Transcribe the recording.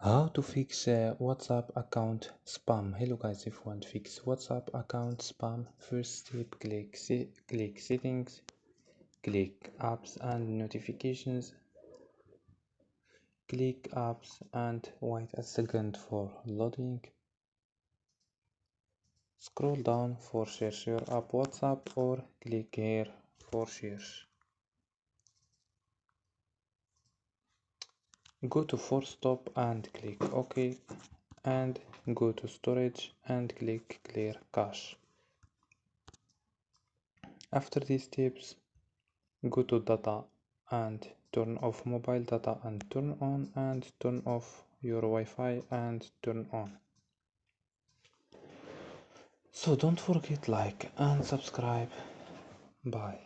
How to fix WhatsApp account spam. Hello guys, if you want to fix WhatsApp account spam, first step, click settings, click apps and notifications, click apps and wait a second for loading. Scroll down for search your app WhatsApp or click here for search. Go to force stop and click OK, and go to storage and click clear cache. After these steps, go to data and turn off mobile data and turn on, and turn off your Wi-Fi and turn on. So don't forget like and subscribe. Bye.